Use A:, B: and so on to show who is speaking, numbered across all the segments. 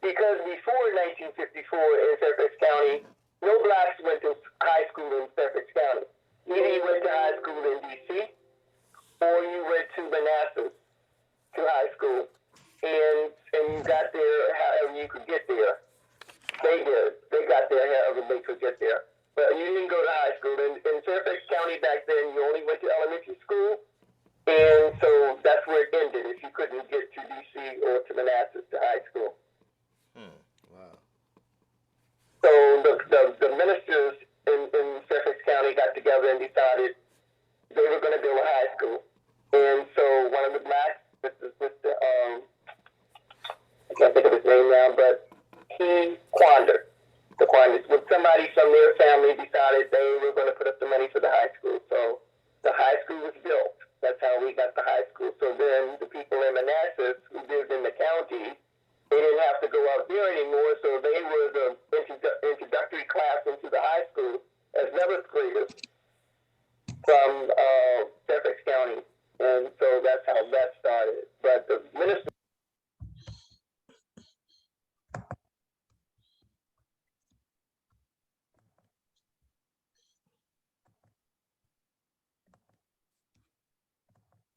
A: because before 1954 in Fairfax County, no blacks went to high school in Fairfax County. Either you went to high school in D.C. or you went to Manassas to high school, and you got there however you could get there. They did. They got there however they could get there. But you didn't go to high school. In Fairfax County back then, you only went to elementary school, and so that's where it ended if you couldn't get to D.C. or to Manassas to high school.
B: Wow.
A: So the ministers in Fairfax County got together and decided they were going to build a high school. And so one of the blacks, Mr. I can't think of his name now, but he squandered. When somebody from their family decided they were going to put up the money for the high school. So the high school was built. That's how we got the high school. So then the people in Manassas who lived in the county, they didn't have to go out there anymore. So they were the introductory class into the high school as 11th graders from Fairfax County. And so that's how that started. But the minister.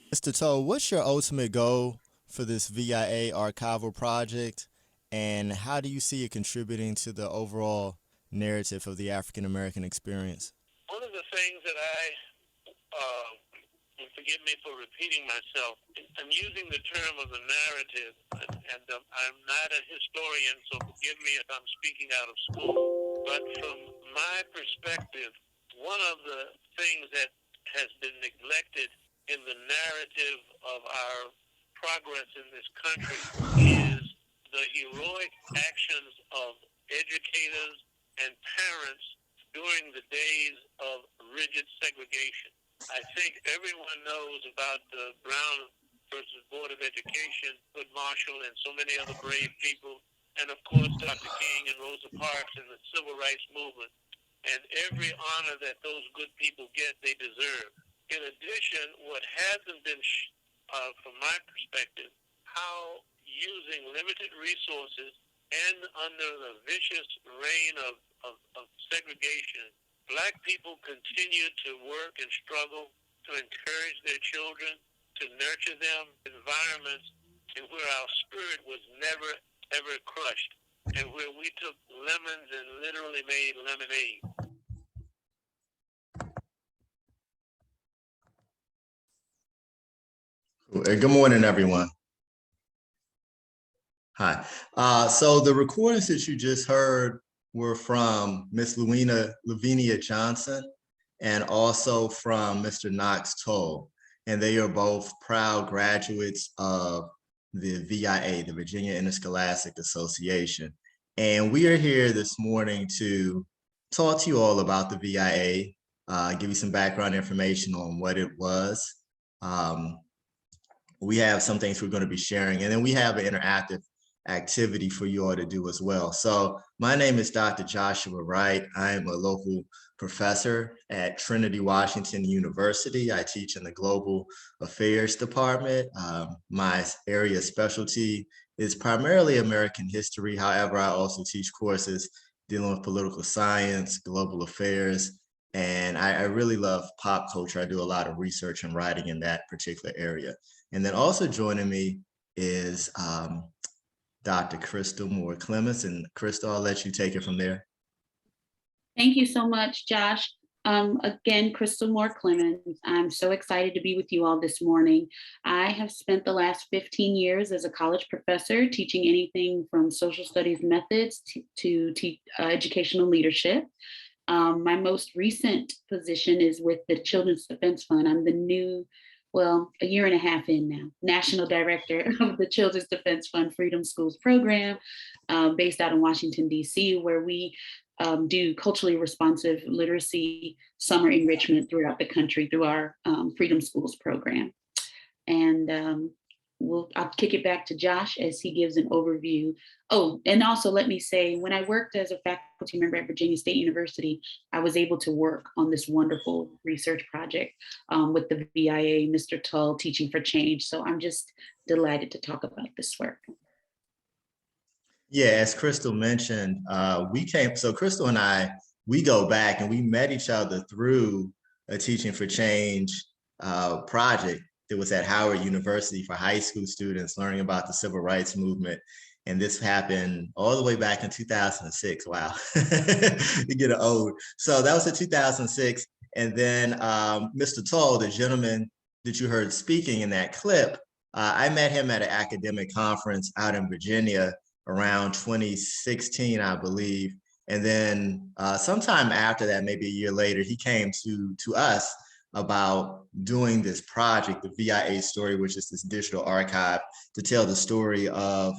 B: Mr. Toe, what's your ultimate goal for this VIA archival project, and how do you see it contributing to the overall narrative of the African American experience?
C: One of the things that and forgive me for repeating myself, I'm using the term of the narrative, and I'm not a historian, so forgive me if I'm speaking out of school. But from my perspective, one of the things that has been neglected in the narrative of our progress in this country is the heroic actions of educators and parents during the days of rigid segregation. I think everyone knows about the Brown versus Board of Education, Hood Marshall, and so many other brave people, and of course Dr. King and Rosa Parks and the Civil Rights Movement. And every honor that those good people get, they deserve. In addition, what hasn't been, from my perspective, how using limited resources and under the vicious reign of segregation, Black people continue to work and struggle to encourage their children, to nurture them in environments where our spirit was never, ever crushed, and where we took lemons and literally made lemonade.
B: Good morning, everyone. Hi. So the recordings that you just heard were from Miss Lavinia Johnson and also from Mr. Knox Toll. And they are both proud graduates of the VIA, the Virginia Interscholastic Association. And we are here this morning to talk to you all about the VIA, give you some background information on what it was. We have some things we're going to be sharing, and then we have an interactive activity for you all to do as well. So my name is Dr. Joshua Wright. I am a local professor at Trinity Washington University. I teach in the Global Affairs Department. My area of specialty is primarily American history. However, I also teach courses dealing with political science, global affairs, and I really love pop culture. I do a lot of research and writing in that particular area. And then also joining me is Dr. Kristal Clements. And Kristal, I'll let you take it from there.
D: Thank you so much, Josh. Again, Kristal Clements. I'm so excited to be with you all this morning. I have spent the last 15 years as a college professor teaching anything from social studies methods to educational leadership. My most recent position is with the Children's Defense Fund. I'm the new, well, a year and a half in now, National Director of the Children's Defense Fund Freedom Schools program, based out in Washington, D.C., where we do culturally responsive literacy summer enrichment throughout the country through our Freedom Schools program. And I'll kick it back to Josh as he gives an overview. Oh, and also let me say, when I worked as a faculty member at Virginia State University, I was able to work on this wonderful research project with the VIA, Mr. Tull, Teaching for Change. So I'm just delighted to talk about this work.
B: Yeah, as Kristal mentioned, so Kristal and I, we go back and we met each other through a Teaching for Change project that was at Howard University for high school students learning about the civil rights movement. And this happened all the way back in 2006. Wow, you get old. So that was in 2006. And then Mr. Toll, the gentleman that you heard speaking in that clip, I met him at an academic conference out in Virginia around 2016, I believe. And then sometime after that, maybe a year later, he came to us about doing this project, the VIA story, which is this digital archive to tell the story of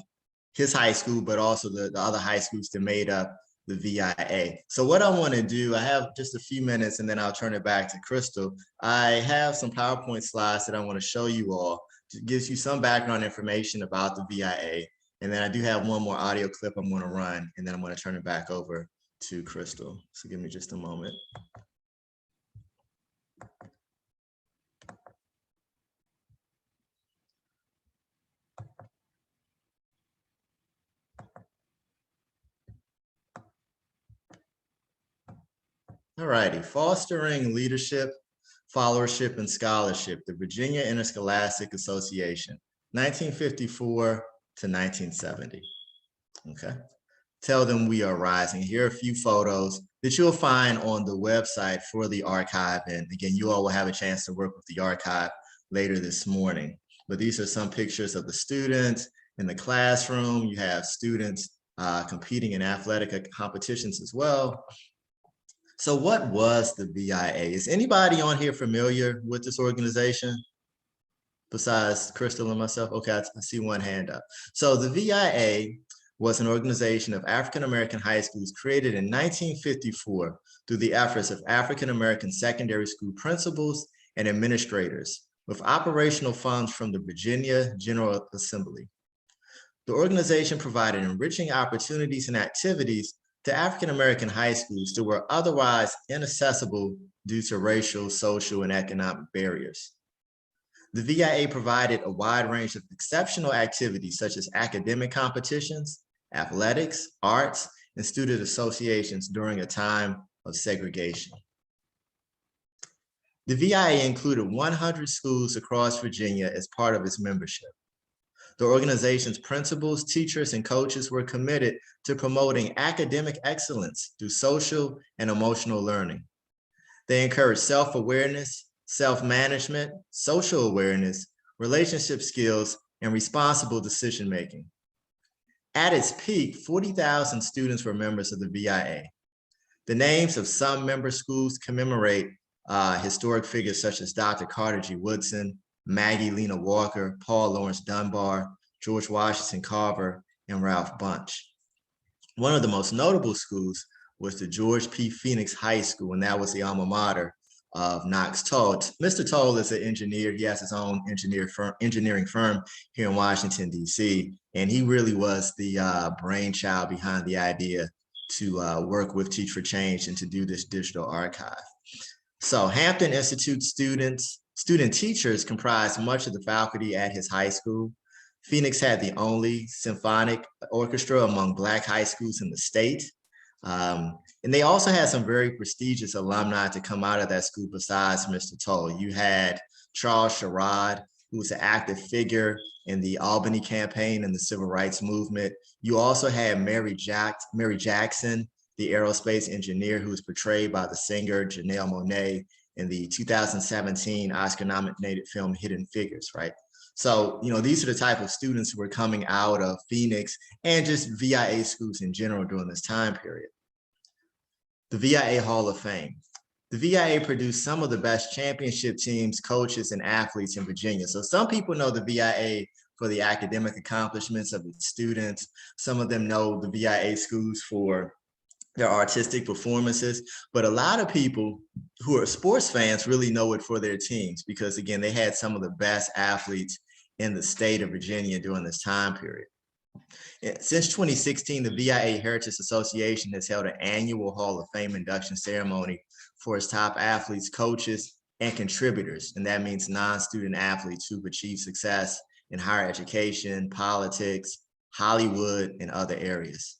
B: his high school, but also the other high schools that made up the VIA. So what I want to do, I have just a few minutes and then I'll turn it back to Kristal. I have some PowerPoint slides that I want to show you all. It gives you some background information about the VIA. And then I do have one more audio clip I'm going to run, and then I'm going to turn it back over to Kristal. So give me just a moment. All righty, fostering leadership, followership, and scholarship, the Virginia Interscholastic Association, 1954 to 1970. Okay. Tell them we are rising. Here are a few photos that you'll find on the website for the archive. And again, you all will have a chance to work with the archive later this morning. But these are some pictures of the students in the classroom. You have students competing in athletic competitions as well. So what was the VIA? Is anybody on here familiar with this organization besides Kristal and myself? Okay, I see one hand up. So the VIA was an organization of African-American high schools created in 1954 through the efforts of African-American secondary school principals and administrators with operational funds from the Virginia General Assembly. The organization provided enriching opportunities and activities to African-American high schools that were otherwise inaccessible due to racial, social, and economic barriers. The VIA provided a wide range of exceptional activities such as academic competitions, athletics, arts, and student associations during a time of segregation. The VIA included 100 schools across Virginia as part of its membership. The organization's principals, teachers, and coaches were committed to promoting academic excellence through social and emotional learning. They encouraged self-awareness, self-management, social awareness, relationship skills, and responsible decision-making. At its peak, 40,000 students were members of the VIA. The names of some member schools commemorate historic figures such as Dr. Carter G. Woodson, Maggie Lena Walker, Paul Lawrence Dunbar, George Washington Carver, and Ralph Bunche. One of the most notable schools was the George P. Phoenix High School, and that was the alma mater of Knox Toll. Mr. Toll is an engineer. He has his own engineering firm here in Washington, D.C., and he really was the brainchild behind the idea to work with Teach for Change and to do this digital archive. So Hampton Institute student teachers comprised much of the faculty at his high school. Phoenix had the only symphonic orchestra among Black high schools in the state. And they also had some very prestigious alumni to come out of that school besides Mr. Toll. You had Charles Sherrod, who was an active figure in the Albany campaign and the civil rights movement. You also had Mary Jackson, the aerospace engineer who was portrayed by the singer Janelle Monáe in the 2017 Oscar-nominated film Hidden Figures, right? So, these are the type of students who were coming out of Phoenix and just VIA schools in general during this time period. The VIA Hall of Fame. The VIA produced some of the best championship teams, coaches, and athletes in Virginia. So some people know the VIA for the academic accomplishments of its students. Some of them know the VIA schools for their artistic performances, but a lot of people who are sports fans really know it for their teams because, again, they had some of the best athletes in the state of Virginia during this time period. Since 2016, the VIA Heritage Association has held an annual Hall of Fame induction ceremony for its top athletes, coaches, and contributors, and that means non-student athletes who've achieved success in higher education, politics, Hollywood, and other areas.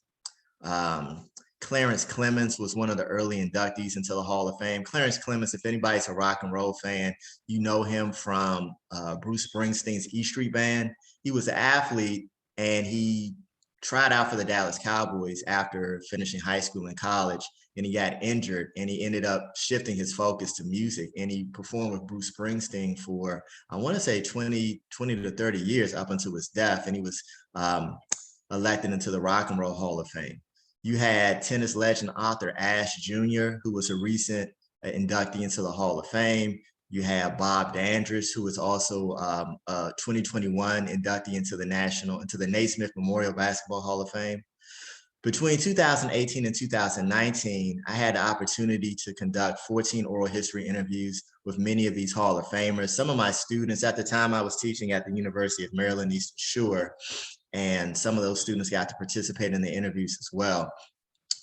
B: Clarence Clements was one of the early inductees into the Hall of Fame. Clarence Clements, if anybody's a rock and roll fan, you know him from Bruce Springsteen's E Street Band. He was an athlete, and he tried out for the Dallas Cowboys after finishing high school and college, and he got injured, and he ended up shifting his focus to music, and he performed with Bruce Springsteen for, I want to say 20 to 30 years up until his death, and he was elected into the Rock and Roll Hall of Fame. You had tennis legend author Ash Jr., who was a recent inductee into the Hall of Fame. You have Bob Dandridge, who was also a 2021 inductee into the Naismith Memorial Basketball Hall of Fame. Between 2018 and 2019, I had the opportunity to conduct 14 oral history interviews with many of these Hall of Famers. Some of my students, at the time I was teaching at the University of Maryland Eastern Shore, and some of those students got to participate in the interviews as well.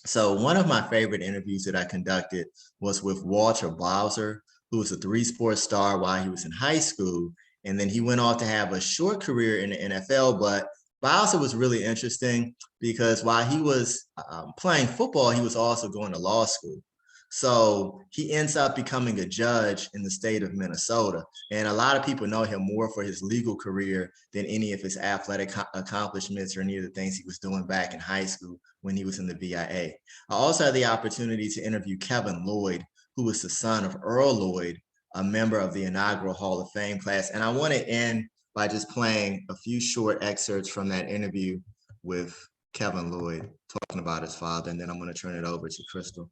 B: So one of my favorite interviews that I conducted was with Walter Bowser, who was a three-sport star while he was in high school. And then he went on to have a short career in the NFL, but Bowser was really interesting because while he was playing football, he was also going to law school. So he ends up becoming a judge in the state of Minnesota. And a lot of people know him more for his legal career than any of his athletic accomplishments or any of the things he was doing back in high school when he was in the BIA. I also had the opportunity to interview Kevin Lloyd, who was the son of Earl Lloyd, a member of the inaugural Hall of Fame class. And I want to end by just playing a few short excerpts from that interview with Kevin Lloyd talking about his father, and then I'm going to turn it over to Kristal.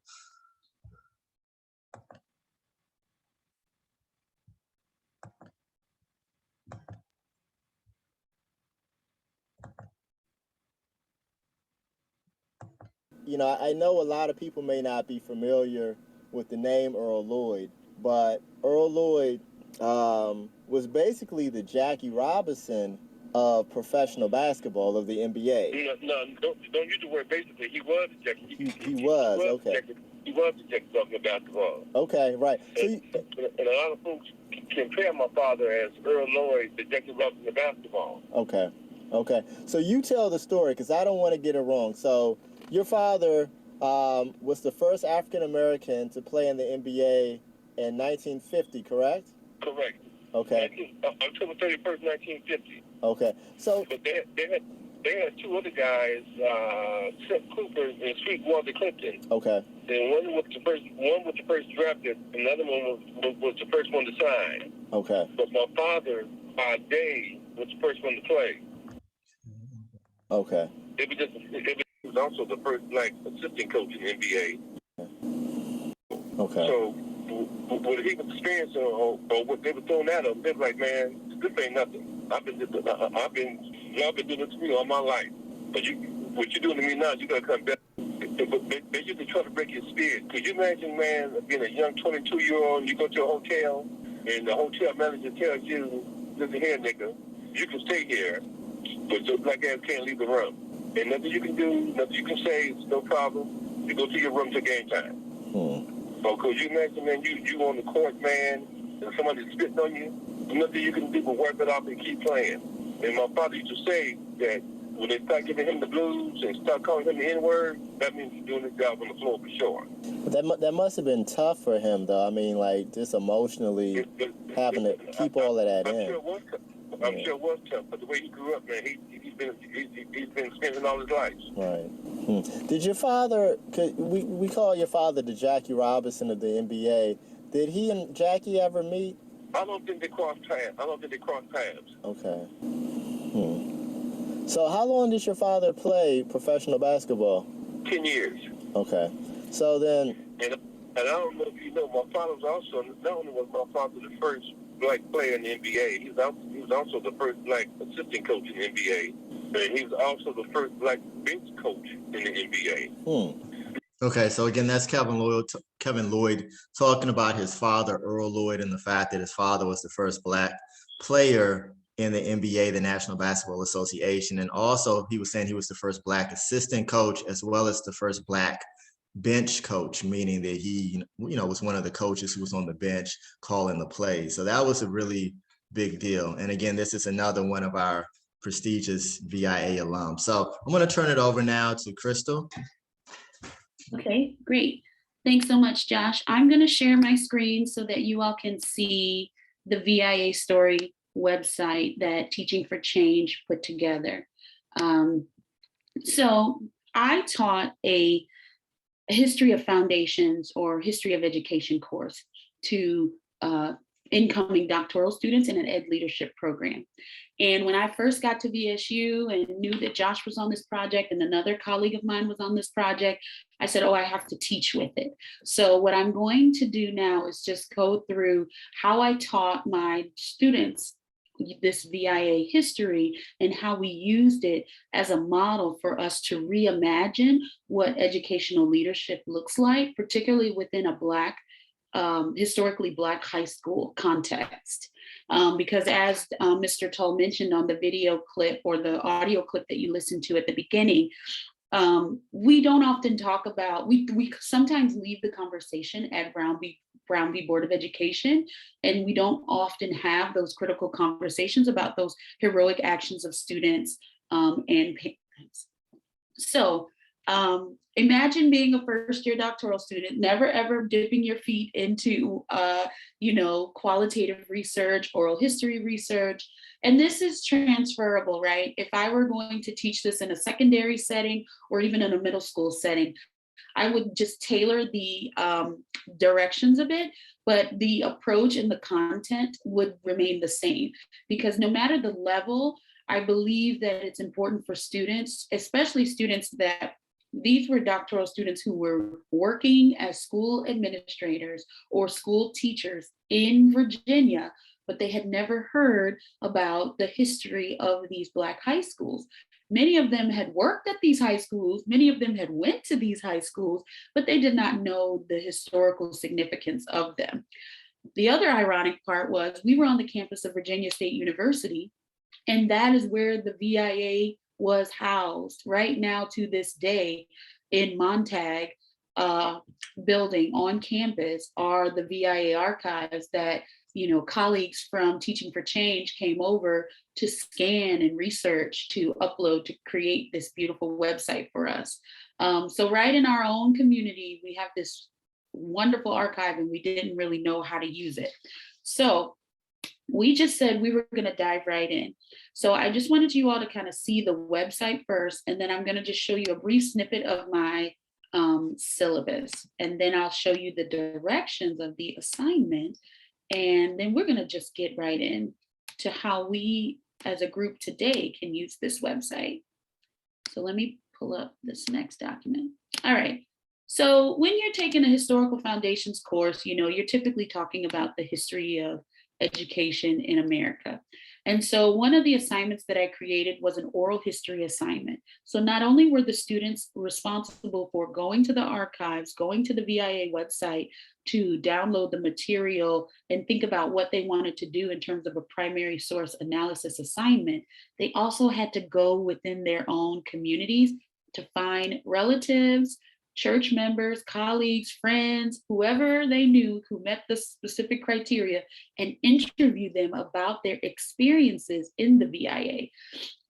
E: You know, I know a lot of people may not be familiar with the name Earl Lloyd, but Earl Lloyd was basically the Jackie Robinson of professional basketball, of the NBA.
F: No, don't use the word basically. He was the Jackie.
E: He was, okay.
F: He was the Jackie Robinson of basketball.
E: Okay, right. So
F: and a lot of folks compare my father as Earl Lloyd, the Jackie Robinson of basketball.
E: Okay. So you tell the story, because I don't want to get it wrong. So your father was the first African-American to play in the NBA in 1950, correct?
F: Correct.
E: Okay.
F: October 31st, 1950.
E: Okay. So,
F: but they had two other guys, Seth Cooper and Sweet Walter Clinton.
E: Okay.
F: And one was the first drafted, and the other one was the first one to sign.
E: Okay.
F: But my father, by day, was the first one to play.
E: Okay.
F: It was also the first black assistant coach in the NBA.
E: Okay.
F: So what he was experiencing or what they were throwing at him, they were like, man, this ain't nothing. Y'all been doing this to me all my life. But what you're doing to me now, you gotta come back. They used to try to break your spirit. Could you imagine, man, being a young 22-year-old, and you go to a hotel, and the hotel manager tells you, listen here, nigga, you can stay here, but your black ass can't leave the room. And nothing you can do, nothing you can say, it's no problem. You go to your room till game time. So could you imagine, man, you on the court, man, and somebody's spitting on you? Nothing you can do but work it off and keep playing. And my father used to say that when they start giving him the blues and start calling him the N-word, that means he's doing his job on the floor for sure.
E: That must have been tough for him, though. I mean, like, just emotionally having to keep all of that in.
F: I'm sure it was tough, but the way he grew up, man, he's been spending all his life.
E: Right. Did your father? We call your father the Jackie Robinson of the NBA. Did he and Jackie ever meet?
F: I don't think they crossed paths.
E: Okay. So how long did your father play professional basketball?
F: 10 years.
E: Okay. So then.
F: And I don't know if you know, my father was also, not only was my father the first black player in the NBA, he was also the first black assistant coach in the NBA. And he was also the first black bench coach in the NBA.
B: Okay, so again, that's Kevin Lloyd talking about his father, Earl Lloyd, and the fact that his father was the first black player in the NBA, the National Basketball Association. And also he was saying he was the first black assistant coach as well as the first black bench coach, meaning that he, was one of the coaches who was on the bench calling the plays. So that was a really big deal. And again, this is another one of our prestigious VIA alum. So I'm going to turn it over now to Kristal.
D: Okay, great. Thanks so much, Josh. I'm going to share my screen so that you all can see the VIA Story website that Teaching for Change put together. So I taught a history of foundations or history of education course to incoming doctoral students in an ed leadership program. And when I first got to VSU and knew that Josh was on this project and another colleague of mine was on this project, I said, oh, I have to teach with it. So what I'm going to do now is just go through how I taught my students this VIA history and how we used it as a model for us to reimagine what educational leadership looks like, particularly within a Black, historically Black high school context. Because as Mr. Tull mentioned on the video clip or the audio clip that you listened to at the beginning, we don't often talk about, we sometimes leave the conversation at Brown v. Board of Education, and we don't often have those critical conversations about those heroic actions of students and parents. So imagine being a first-year doctoral student, never ever dipping your feet into qualitative research, oral history research. And this is transferable, right? If I were going to teach this in a secondary setting or even in a middle school setting, I would just tailor the directions a bit, but the approach and the content would remain the same, because no matter the level, I believe that it's important for students, especially students that these were doctoral students who were working as school administrators or school teachers in Virginia, but they had never heard about the history of these Black high schools. Many of them had worked at these high schools, many of them had went to these high schools, but they did not know the historical significance of them. The other ironic part was we were on the campus of Virginia State University, and that is where the VIA was housed. Right now to this day in Montag building on campus are the VIA archives that colleagues from Teaching for Change came over to scan and research, to upload, to create this beautiful website for us. So right in our own community, we have this wonderful archive and we didn't really know how to use it. So we just said we were going to dive right in. So I just wanted you all to kind of see the website first, and then I'm going to just show you a brief snippet of my syllabus, and then I'll show you the directions of the assignment. And then we're going to just get right in to how we as a group today can use this website. So let me pull up this next document. All right. So when you're taking a historical foundations course, you're typically talking about the history of education in America. And so one of the assignments that I created was an oral history assignment. So not only were the students responsible for going to the archives, going to the VIA website to download the material and think about what they wanted to do in terms of a primary source analysis assignment, they also had to go within their own communities to find relatives, church members, colleagues, friends, whoever they knew who met the specific criteria, and interview them about their experiences in the VIA,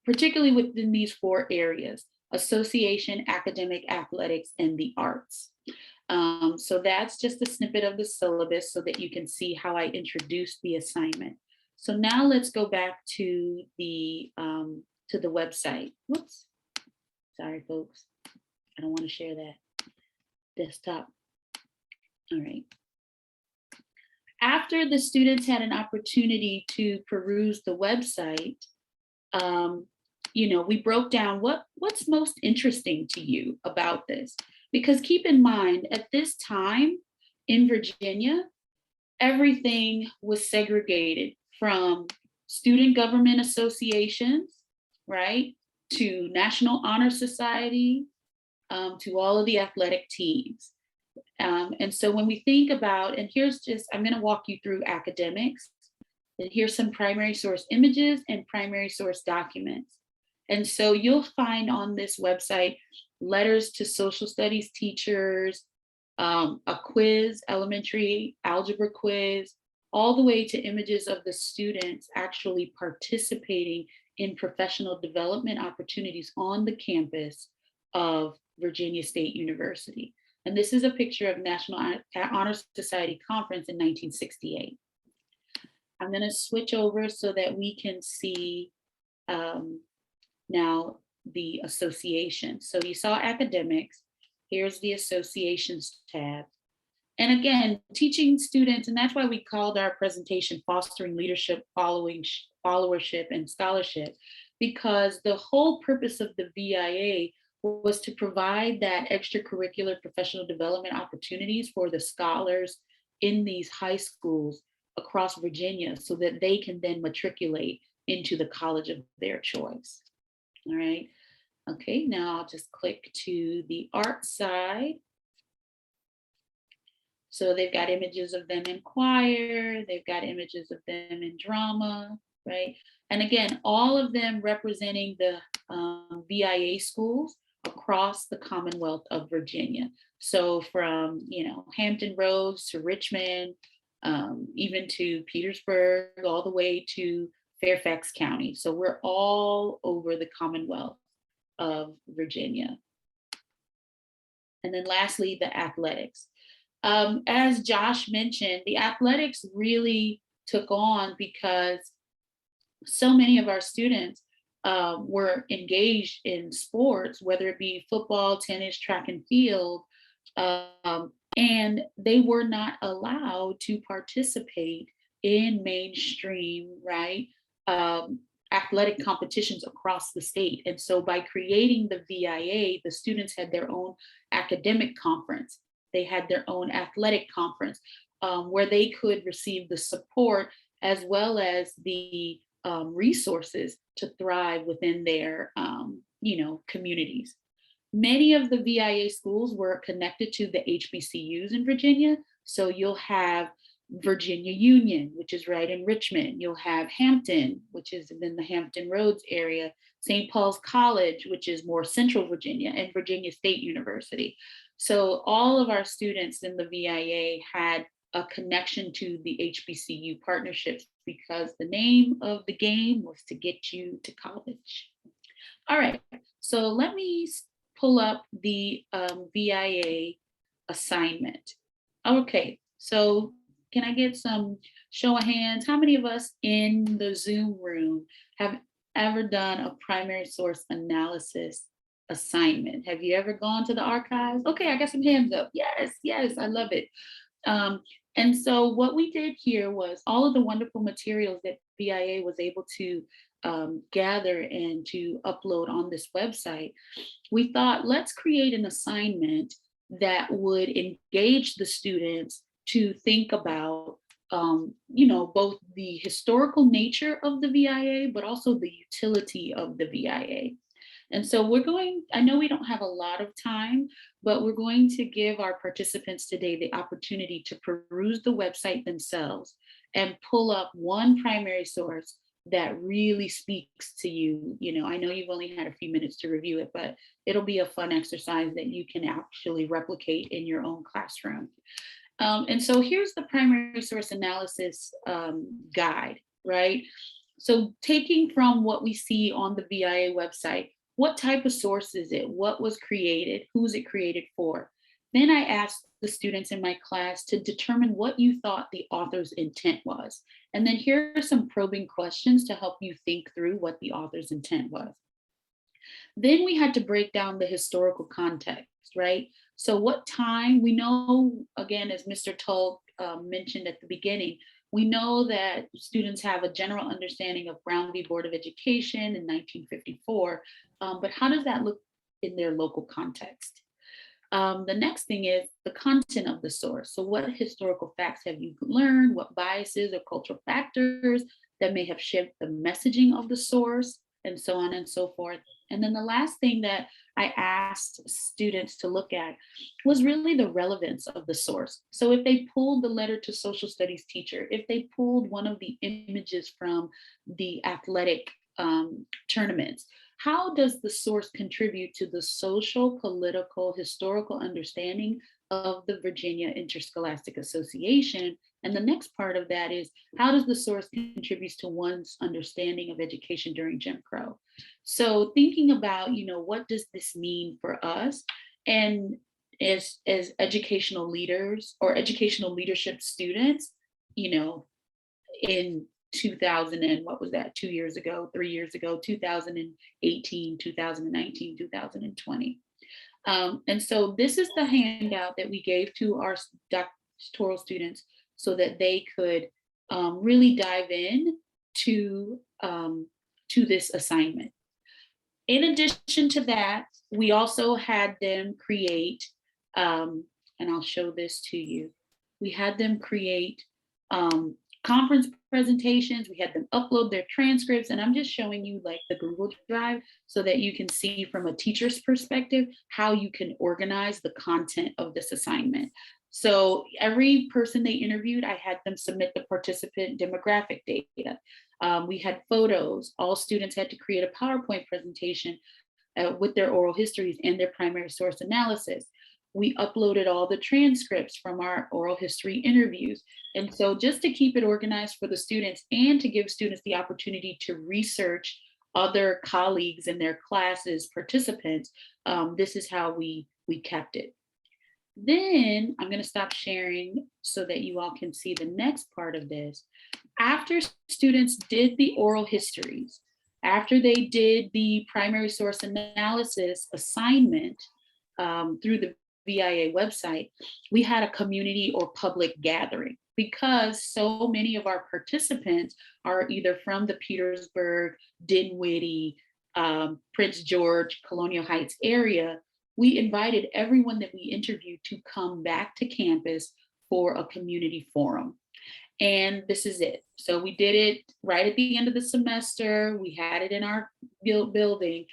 D: particularly within these 4 areas: association, academic, athletics, and the arts. So that's just a snippet of the syllabus so that you can see how I introduced the assignment. So now let's go back to the website. Whoops, sorry folks, I don't want to share that desktop. All right. After the students had an opportunity to peruse the website, we broke down what's most interesting to you about this. Because keep in mind, at this time in Virginia, everything was segregated, from student government associations, right, to National Honor Society, to all of the athletic teams. And so when we think about, and I'm going to walk you through academics, and here's some primary source images and primary source documents. And so you'll find on this website letters to social studies teachers, a quiz, elementary algebra quiz, all the way to images of the students actually participating in professional development opportunities on the campus of Virginia State University. And this is a picture of National Honor Society Conference in 1968. I'm going to switch over so that we can see now the association. So you saw academics. Here's the associations tab. And again, teaching students, and that's why we called our presentation Fostering Leadership, Followership, and Scholarship, because the whole purpose of the VIA was to provide that extracurricular professional development opportunities for the scholars in these high schools across Virginia so that they can then matriculate into the college of their choice. All right. Okay, now I'll just click to the art side. So they've got images of them in choir, they've got images of them in drama, right? And again, all of them representing the VIA schools across the Commonwealth of Virginia. So from, Hampton Roads to Richmond, even to Petersburg, all the way to Fairfax County. So we're all over the Commonwealth of Virginia. And then lastly, the athletics. As Josh mentioned, the athletics really took on because so many of our students were engaged in sports, whether it be football, tennis, track and field, and they were not allowed to participate in mainstream, right, athletic competitions across the state. And so by creating the VIA, the students had their own academic conference. They had their own athletic conference where they could receive the support as well as the resources to thrive within their, communities. Many of the VIA schools were connected to the HBCUs in Virginia. So you'll have Virginia Union, which is right in Richmond. You'll have Hampton, which is in the Hampton Roads area, St. Paul's College, which is more central Virginia, and Virginia State University. So all of our students in the VIA had a connection to the HBCU partnerships because the name of the game was to get you to college. All right, so let me pull up the VIA assignment. Okay, so can I get some show of hands? How many of us in the Zoom room have ever done a primary source analysis assignment? Have you ever gone to the archives? Okay, I got some hands up. Yes, I love it. And so what we did here was all of the wonderful materials that VIA was able to gather and to upload on this website. We thought, let's create an assignment that would engage the students to think about, both the historical nature of the VIA, but also the utility of the VIA. And so I know we don't have a lot of time, but we're going to give our participants today the opportunity to peruse the website themselves and pull up one primary source that really speaks to you. I know you've only had a few minutes to review it, but it'll be a fun exercise that you can actually replicate in your own classroom. And so here's the primary source analysis guide, right? So taking from what we see on the VIA website, what type of source is it? What was created? Who's it created for? Then I asked the students in my class to determine what you thought the author's intent was. And then here are some probing questions to help you think through what the author's intent was. Then we had to break down the historical context, right? So what time, we know, again, as Mr. Tull mentioned at the beginning, we know that students have a general understanding of Brown v. Board of Education in 1954, but how does that look in their local context? The next thing is the content of the source. So what historical facts have you learned? What biases or cultural factors that may have shaped the messaging of the source, and so on and so forth. And then the last thing that I asked students to look at was really the relevance of the source. So if they pulled the letter to social studies teacher, if they pulled one of the images from the athletic tournaments, how does the source contribute to the social, political, historical understanding of the Virginia Interscholastic Association And the next part of that is, how does the source contribute to one's understanding of education during Jim Crow? So thinking about, what does this mean for us? And as educational leaders or educational leadership students, in 2000 and what was that, 2 years ago, 3 years ago, 2018, 2019, 2020. And so this is the handout that we gave to our doctoral students so that they could really dive in to this assignment. In addition to that, we also had them create, and I'll show this to you. We had them create conference presentations. We had them upload their transcripts, and I'm just showing you like the Google Drive so that you can see from a teacher's perspective how you can organize the content of this assignment. So every person they interviewed, I had them submit the participant demographic data. We had photos. All students had to create a PowerPoint presentation with their oral histories and their primary source analysis. We uploaded all the transcripts from our oral history interviews. And so just to keep it organized for the students and to give students the opportunity to research other colleagues in their classes, participants, this is how we kept it. Then I'm going to stop sharing so that you all can see the next part of this. After students did the oral histories, after they did the primary source analysis assignment through the VIA website, we had a community or public gathering because so many of our participants are either from the Petersburg, Dinwiddie, Prince George, Colonial Heights area. We invited everyone that we interviewed to come back to campus for a community forum. And this is it. So we did it right at the end of the semester. We had it in our building,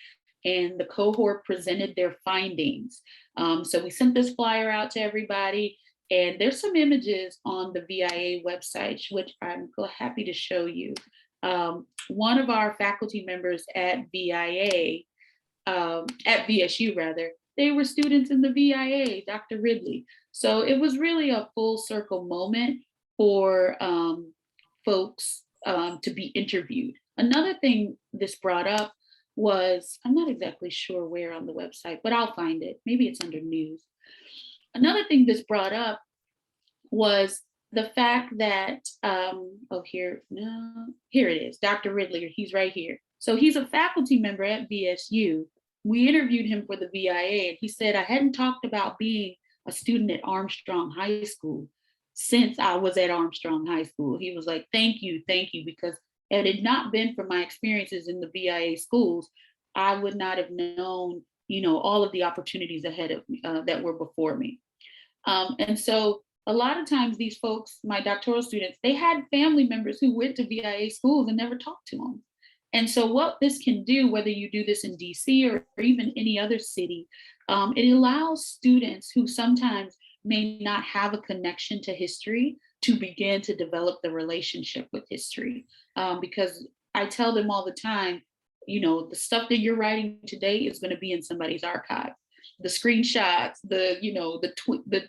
D: and the cohort presented their findings. So we sent this flyer out to everybody, and there's some images on the VIA website, which I'm happy to show you. One of our faculty members at VIA, at VSU rather, they were students in the VIA, Dr. Ridley. So it was really a full circle moment for folks to be interviewed. Another thing this brought up was, I'm not exactly sure where on the website, but I'll find it. Maybe it's under news. Another thing this brought up was the fact that, here it is, Dr. Ridley, he's right here. So he's a faculty member at VSU. We interviewed him for the VIA, and he said, I hadn't talked about being a student at Armstrong High School since I was at Armstrong High School. He was like, thank you, because had it not been for my experiences in the VIA schools, I would not have known, all of the opportunities ahead of me that were before me. And so a lot of times these folks, my doctoral students, they had family members who went to VIA schools and never talked to them. And so what this can do, whether you do this in DC or even any other city, it allows students who sometimes may not have a connection to history to begin to develop the relationship with history. Because I tell them all the time, the stuff that you're writing today is going to be in somebody's archive. The screenshots, the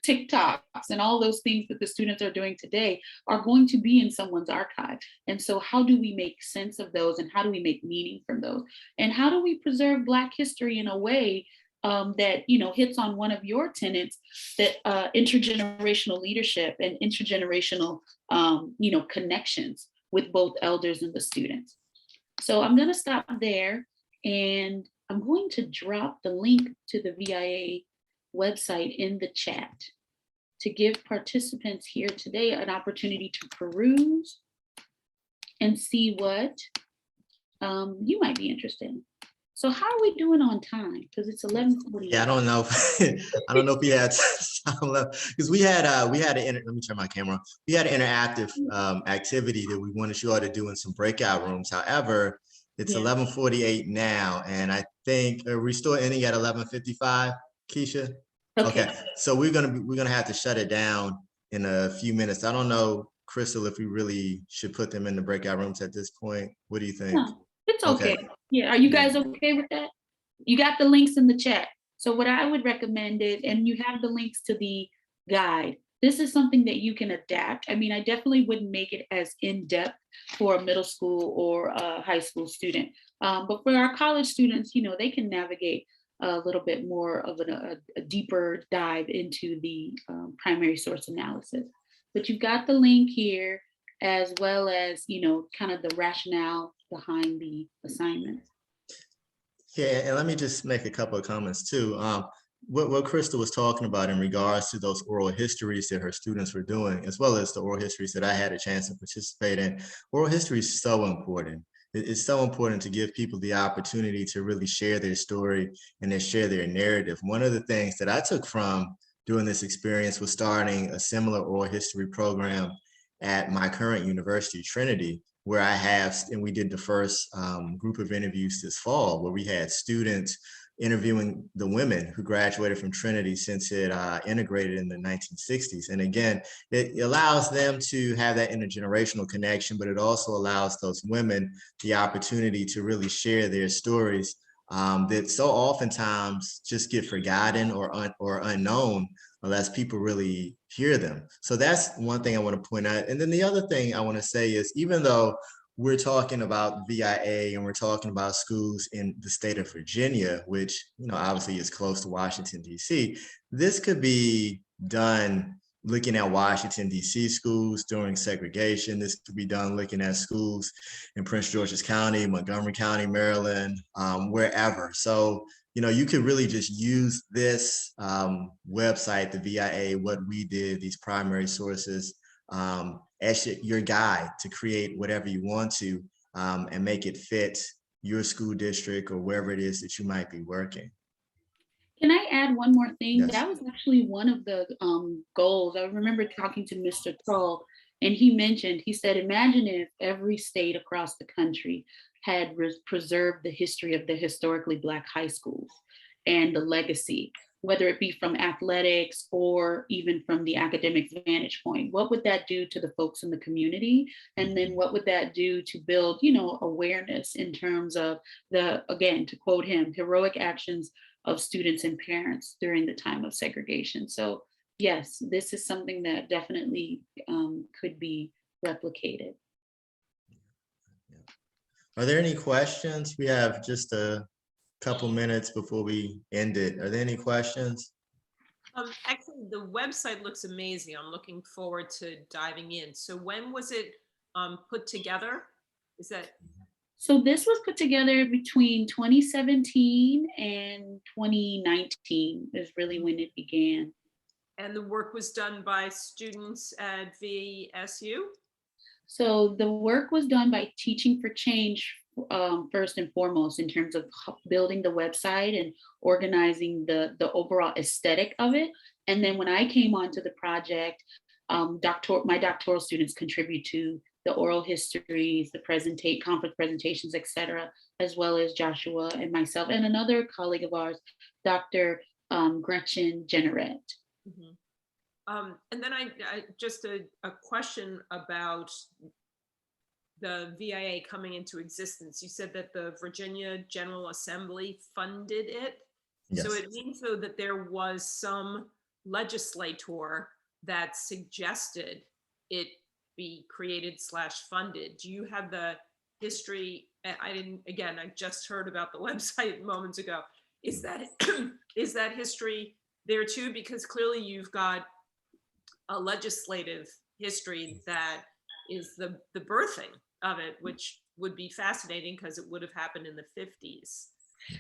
D: TikToks and all those things that the students are doing today are going to be in someone's archive. And so how do we make sense of those, and how do we make meaning from those? And how do we preserve Black history in a way that hits on one of your tenets, that intergenerational leadership and intergenerational connections with both elders and the students. So I'm going to stop there, and I'm going to drop the link to the VIA website in the chat to give participants here today an opportunity to peruse and see what you might be interested in. So how are we doing on time? Because it's 11:40.
B: Yeah, I don't know. I don't know if we had time left, because we had let me turn my camera on. We had an interactive activity that we wanted you all to do in some breakout rooms. However, it's 11:48 now, and I think are we still ending at 11:55, Keisha? Okay. So we're gonna have to shut it down in a few minutes. I don't know, Kristal, if we really should put them in the breakout rooms at this point. What do you think?
D: No, it's okay. Yeah, are you guys okay with that? You got the links in the chat. So what I would recommend is, and you have the links to the guide. this is something that you can adapt. I mean, I definitely wouldn't make it as in-depth for a middle school or a high school student. But for our college students, you know, they can navigate a little bit more of a deeper dive into the primary source analysis. But you've got the link here, as well as, you know, kind of the rationale behind the assignments.
B: Yeah, and let me just make a couple of comments too. What Kristal was talking about in regards to those oral histories that her students were doing, as well as the oral histories that I had a chance to participate in. Oral history is so important. It's so important to give people the opportunity to really share their story and then share their narrative. One of the things that I took from doing this experience was starting a similar oral history program at my current university, Trinity, where I have, and we did the first group of interviews this fall, where we had students interviewing the women who graduated from Trinity since it integrated in the 1960s. And again, it allows them to have that intergenerational connection, but it also allows those women the opportunity to really share their stories that so oftentimes just get forgotten or unknown unless people really hear them. So that's one thing I want to point out. And then the other thing I want to say is, even though we're talking about VIA and we're talking about schools in the state of Virginia, which, you know, obviously is close to Washington, D.C., this could be done looking at Washington, D.C. schools during segregation. This could be done looking at schools in Prince George's County, Montgomery County, Maryland, wherever. So, you know, you could really just use this website, the VIA, what we did, these primary sources, as your guide to create whatever you want to and make it fit your school district or wherever it is that you might be working.
D: Can I add one more thing?
B: Yes.
D: That was actually one of the goals. I remember talking to Mr. Kroll, and he said, imagine if every state across the country had preserved the history of the historically Black high schools and the legacy, whether it be from athletics or even from the academic vantage point. What would that do to the folks in the community? And then what would that do to build, you know, awareness in terms of again, to quote him, heroic actions of students and parents during the time of segregation. So yes, this is something that definitely could be replicated.
B: Are there any questions? We have just a couple minutes before we end it. Are there any questions?
G: Actually, the website looks amazing. I'm looking forward to diving in. So when was it put together? Is that?
D: So this was put together between 2017 and 2019 is really when it began.
G: And the work was done by students at VSU?
D: So the work was done by Teaching for Change first and foremost, in terms of building the website and organizing the overall aesthetic of it. And then when I came onto the project, my doctoral students contribute to the oral histories, the conference presentations, et cetera, as well as Joshua and myself and another colleague of ours, Dr. Gretchen Jenneret.
G: Mm-hmm. And then I just a question about the VIA coming into existence. You said that the Virginia General Assembly funded it. Yes. So it means though that there was some legislator that suggested it be created / funded. Do you have the history? I just heard about the website moments ago. Is that history there too? Because clearly you've got a legislative history that is the birthing of it, which would be fascinating because it would have happened in the 50s.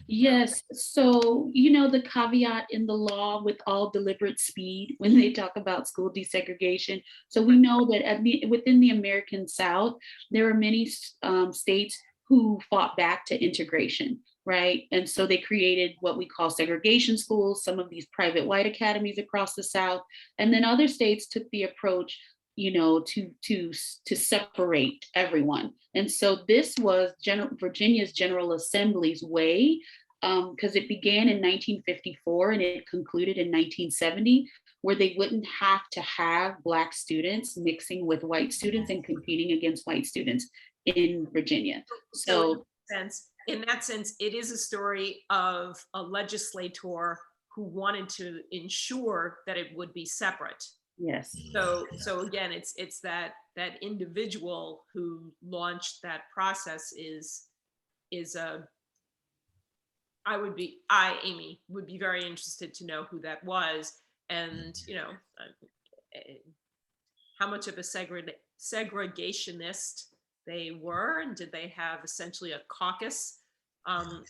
D: Yes. So, you know, the caveat in the law with all deliberate speed when they talk about school desegregation. So we know that within the American South, there are many states who fought back to integration, right? And so they created what we call segregation schools, some of these private white academies across the South. And then other states took the approach, you know, to separate everyone. And so this was Virginia's General Assembly's way, because it began in 1954 and it concluded in 1970, where they wouldn't have to have Black students mixing with white students and competing against white students in Virginia. So
G: in that sense, it is a story of a legislator who wanted to ensure that it would be separate.
D: Yes.
G: So again, it's that individual who launched that process is a, Amy, would be very interested to know who that was, and how much of a segregationist they were, and did they have essentially a caucus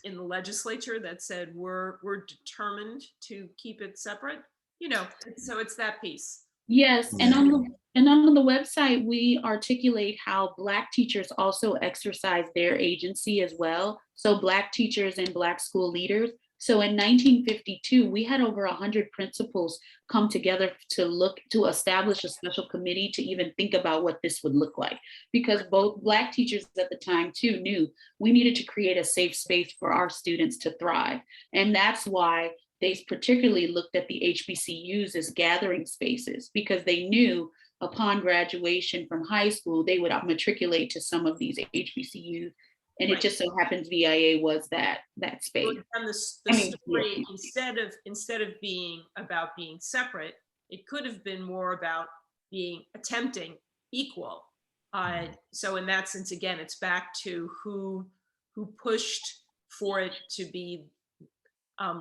G: in the legislature that said we're determined to keep it separate? So it's that piece.
D: Yes, and
B: Yeah.
D: on the website, we articulate how Black teachers also exercise their agency as well. So Black teachers and Black school leaders. So in 1952, we had over 100 principals come together to establish a special committee to even think about what this would look like. Because both Black teachers at the time too knew we needed to create a safe space for our students to thrive. And that's why they particularly looked at the HBCUs as gathering spaces, because they knew upon graduation from high school, they would matriculate to some of these HBCUs. And
G: Right.
D: it just so happens VIA was that space.
G: And the story, instead of being about being separate, it could have been more about attempting equal. So in that sense, again, it's back to who pushed for it to be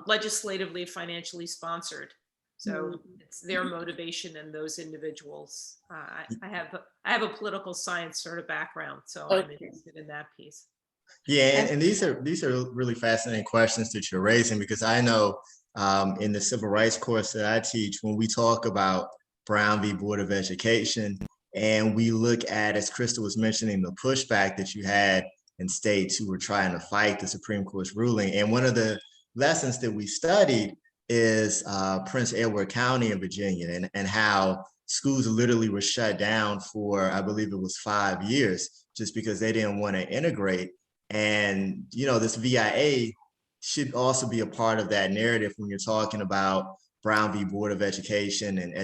G: legislatively, financially sponsored. So it's their motivation and those individuals. I have a political science sort of background, so I'm interested in that piece.
B: Yeah, and these are really fascinating questions that you're raising, because I know in the civil rights course that I teach, when we talk about Brown v. Board of Education, and we look at, as Kristal was mentioning, the pushback that you had in states who were trying to fight the Supreme Court's ruling. And one of the lessons that we studied is Prince Edward County in Virginia, and how schools literally were shut down for, I believe it was 5 years, just because they didn't want to integrate. And, this VIA should also be a part of that narrative when you're talking about Brown v. Board of Education and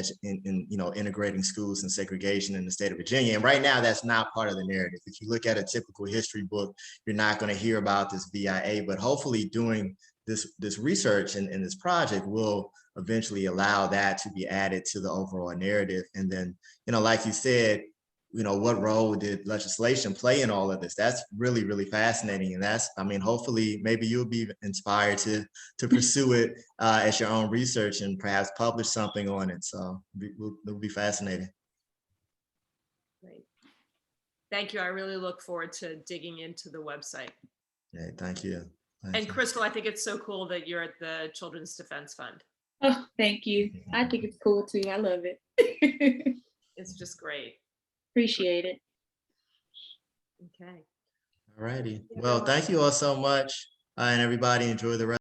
B: integrating schools and segregation in the state of Virginia. And right now, that's not part of the narrative. If you look at a typical history book, you're not going to hear about this VIA, but hopefully doing this research and this project will eventually allow that to be added to the overall narrative. And then, like you said, what role did legislation play in all of this? That's really, really fascinating. And hopefully maybe you'll be inspired to pursue it as your own research and perhaps publish something on it. So it'll be fascinating.
G: Great. Thank you. I really look forward to digging into the website.
B: Yeah, thank you.
G: And Kristal, I think it's so cool that you're at the Children's Defense Fund.
D: Oh, thank you. I think it's cool too. I love it.
G: It's just great.
D: Appreciate it.
G: Okay.
B: All righty. Well, thank you all so much. And everybody enjoy the rest.